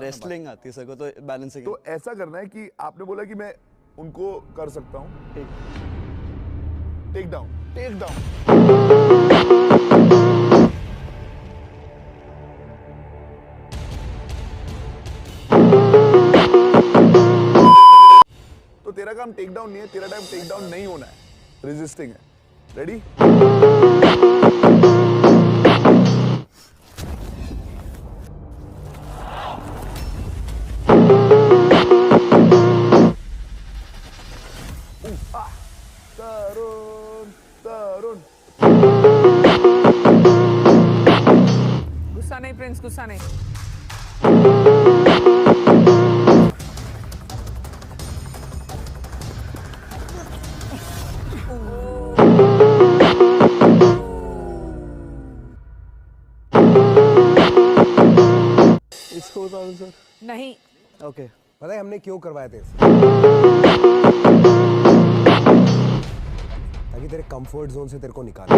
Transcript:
Wrestling आती है sir को, तो बैलेंसिंग। तो ऐसा करना है कि आपने बोला कि मैं उनको कर सकता हूँ टेक डाउन, टेक डाउन। तो तेरा काम टेक डाउन नहीं है, तेरा टाइम टेक डाउन नहीं होना है, रेजिस्टिंग है। रेडी? तरुण, तरुण। गुस्सा नहीं प्रिंस, गुस्सा नहीं। इसको बता दो सर। नहीं। ओके। पता है हमने क्यों करवाया थे? ताकि तेरे कंफर्ट जोन से तेरे को निकाले।